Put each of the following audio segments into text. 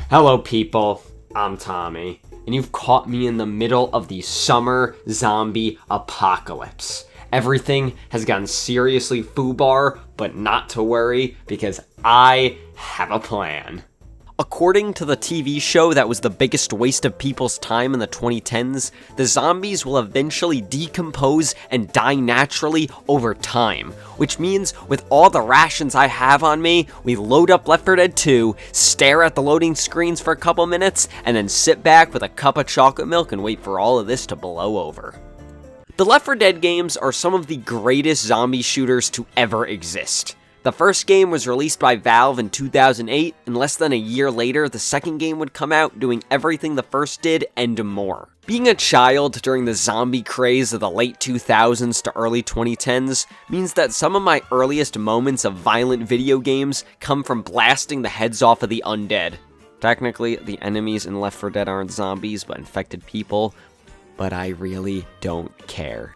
Hello people, I'm Tommy, and you've caught me in the middle of the summer zombie apocalypse. Everything has gotten seriously foobar, but not to worry, because I have a plan. According to the TV show that was the biggest waste of people's time in the 2010s, the zombies will eventually decompose and die naturally over time. Which means, with all the rations I have on me, we load up Left 4 Dead 2, stare at the loading screens for a couple minutes, and then sit back with a cup of chocolate milk and wait for all of this to blow over. The Left 4 Dead games are some of the greatest zombie shooters to ever exist. The first game was released by Valve in 2008, and less than a year later, the second game would come out, doing everything the first did and more. Being a child during the zombie craze of the late 2000s to early 2010s means that some of my earliest moments of violent video games come from blasting the heads off of the undead. Technically, the enemies in Left 4 Dead aren't zombies, but infected people, but I really don't care.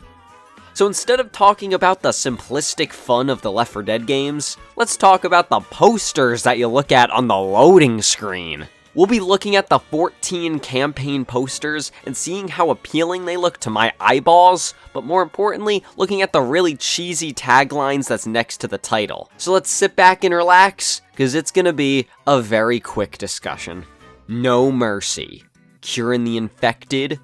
So instead of talking about the simplistic fun of the Left 4 Dead games, let's talk about the posters that you look at on the loading screen. We'll be looking at the 14 campaign posters and seeing how appealing they look to my eyeballs, but more importantly, looking at the really cheesy taglines that's next to the title. So let's sit back and relax, because it's gonna be a very quick discussion. No mercy. Curing the infected,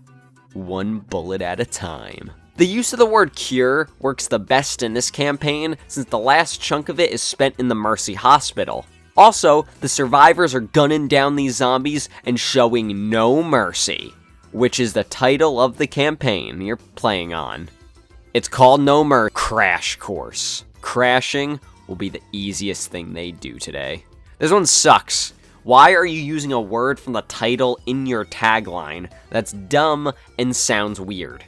one bullet at a time. The use of the word cure works the best in this campaign, since the last chunk of it is spent in the Mercy Hospital. Also, the survivors are gunning down these zombies and showing no mercy, which is the title of the campaign you're playing on. It's called No Mercy Crash Course. Crashing will be the easiest thing they do today. This one sucks. Why are you using a word from the title in your tagline? That's dumb and sounds weird.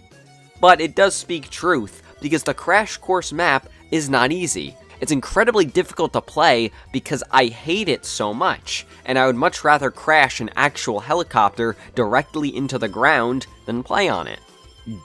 But it does speak truth, because the Crash Course map is not easy. It's incredibly difficult to play because I hate it so much, and I would much rather crash an actual helicopter directly into the ground than play on it.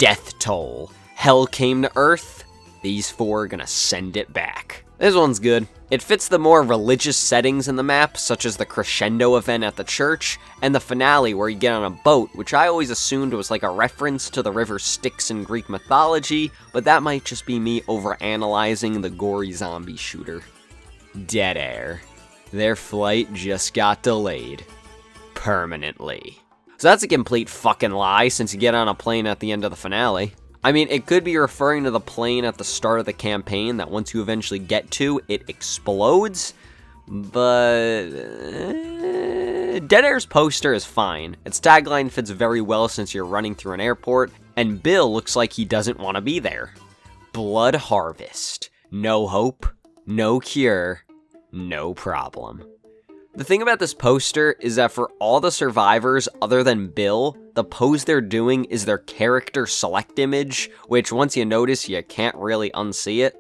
Death toll. Hell came to Earth. These four are gonna send it back. This one's good. It fits the more religious settings in the map, such as the crescendo event at the church, and the finale where you get on a boat, which I always assumed was like a reference to the river Styx in Greek mythology, but that might just be me overanalyzing the gory zombie shooter. Dead Air. Their flight just got delayed. Permanently. So that's a complete fucking lie, since you get on a plane at the end of the finale. I mean, it could be referring to the plane at the start of the campaign that once you eventually get to, it explodes, but Dead Air's poster is fine. Its tagline fits very well since you're running through an airport, and Bill looks like he doesn't want to be there. Blood Harvest. No hope, no cure, no problem. The thing about this poster is that for all the survivors other than Bill, the pose they're doing is their character select image, which once you notice, you can't really unsee it.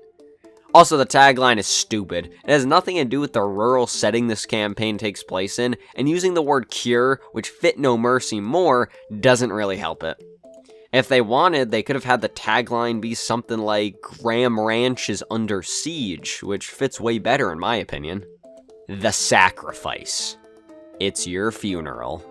Also, the tagline is stupid. It has nothing to do with the rural setting this campaign takes place in, and using the word cure, which fit No Mercy more, doesn't really help it. If they wanted, they could have had the tagline be something like Graham Ranch is under siege, which fits way better in my opinion. The Sacrifice. It's your funeral.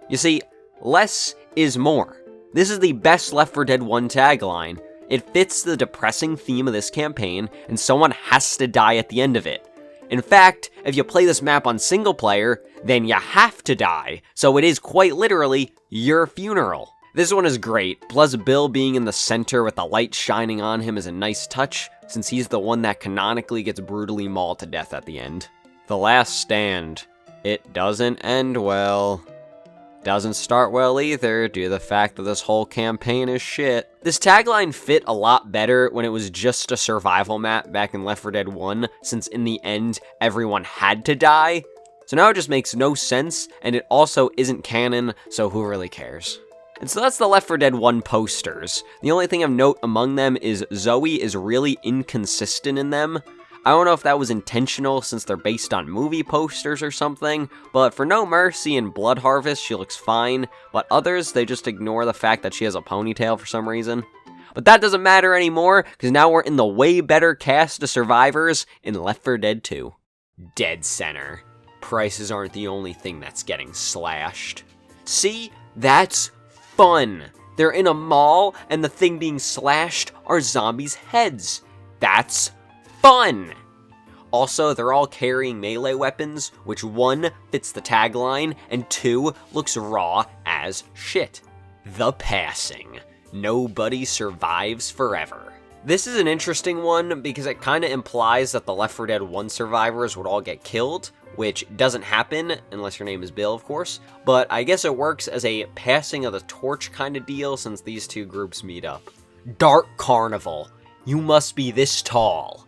You see, less is more. This is the best Left 4 Dead 1 tagline. It fits the depressing theme of this campaign, and someone has to die at the end of it. In fact, if you play this map on single player, then you have to die, so it is quite literally your funeral. This one is great, plus Bill being in the center with the light shining on him is a nice touch, since he's the one that canonically gets brutally mauled to death at the end. The Last Stand. It doesn't end well. Doesn't start well either, due to the fact that this whole campaign is shit. This tagline fit a lot better when it was just a survival map back in Left 4 Dead 1, since in the end, everyone had to die. So now it just makes no sense, and it also isn't canon, so who really cares? And so that's the Left 4 Dead 1 posters. The only thing of note among them is Zoe is really inconsistent in them. I don't know if that was intentional since they're based on movie posters or something, but for No Mercy and Blood Harvest, she looks fine, but others, they just ignore the fact that she has a ponytail for some reason. But that doesn't matter anymore, because now we're in the way better cast of survivors in Left 4 Dead 2. Dead Center. Prices aren't the only thing that's getting slashed. See? That's fun. They're in a mall, and the thing being slashed are zombies' heads. That's fun! Also, they're all carrying melee weapons, which 1, fits the tagline, and 2, looks raw as shit. The Passing. Nobody survives forever. This is an interesting one because it kinda implies that the Left 4 Dead 1 survivors would all get killed, which doesn't happen, unless your name is Bill, of course, but I guess it works as a passing of the torch kind of deal since these two groups meet up. Dark Carnival. You must be this tall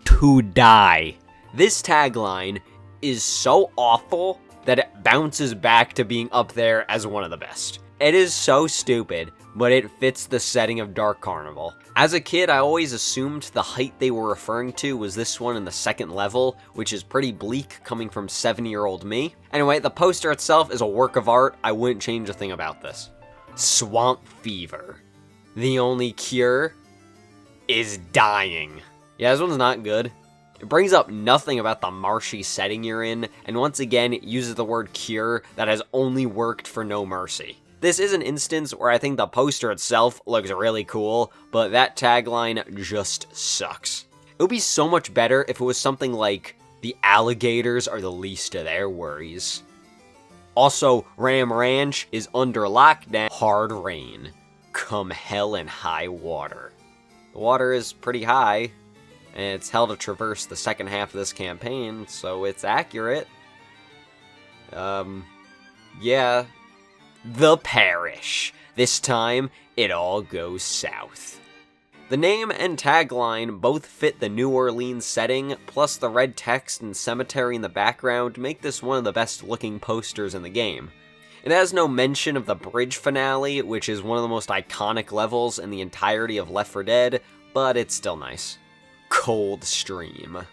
to die. This tagline is so awful that it bounces back to being up there as one of the best. It is so stupid, but it fits the setting of Dark Carnival. As a kid, I always assumed the height they were referring to was this one in the second level, which is pretty bleak coming from 7-year-old me. Anyway, the poster itself is a work of art. I wouldn't change a thing about this. Swamp Fever. The only cure is dying. Yeah, this one's not good. It brings up nothing about the marshy setting you're in, and once again, it uses the word cure that has only worked for No Mercy. This is an instance where I think the poster itself looks really cool, but that tagline just sucks. It would be so much better if it was something like, the alligators are the least of their worries. Also, Ram Ranch is under lockdown, hard rain, come hell and high water. The water is pretty high, and it's hell to traverse the second half of this campaign, so it's accurate. Yeah. The Parish. This time, it all goes south. The name and tagline both fit the New Orleans setting, plus the red text and cemetery in the background make this one of the best looking posters in the game. It has no mention of the bridge finale, which is one of the most iconic levels in the entirety of Left 4 Dead, but it's still nice. Coldstream.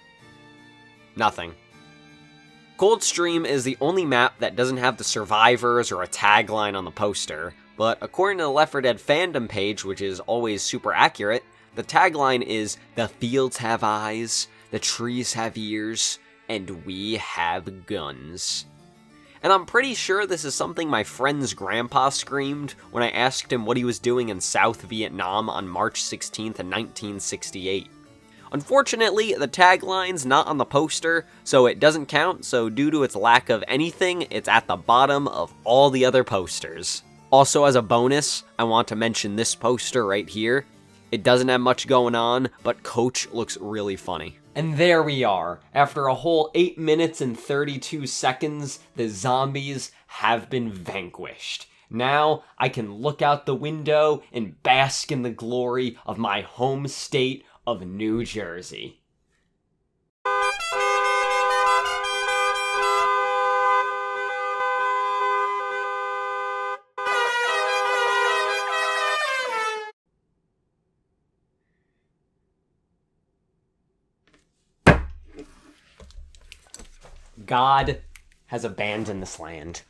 Nothing. Coldstream is the only map that doesn't have the survivors or a tagline on the poster, but according to the Left 4 Dead fandom page, which is always super accurate, the tagline is, "The fields have eyes, the trees have ears, and we have guns." And I'm pretty sure this is something my friend's grandpa screamed when I asked him what he was doing in South Vietnam on March 16th in 1968. Unfortunately, the tagline's not on the poster, so it doesn't count, so due to its lack of anything, it's at the bottom of all the other posters. Also, as a bonus, I want to mention this poster right here. It doesn't have much going on, but Coach looks really funny. And there we are. After a whole 8 minutes and 32 seconds, the zombies have been vanquished. Now, I can look out the window and bask in the glory of my home state of New Jersey. God has abandoned this land.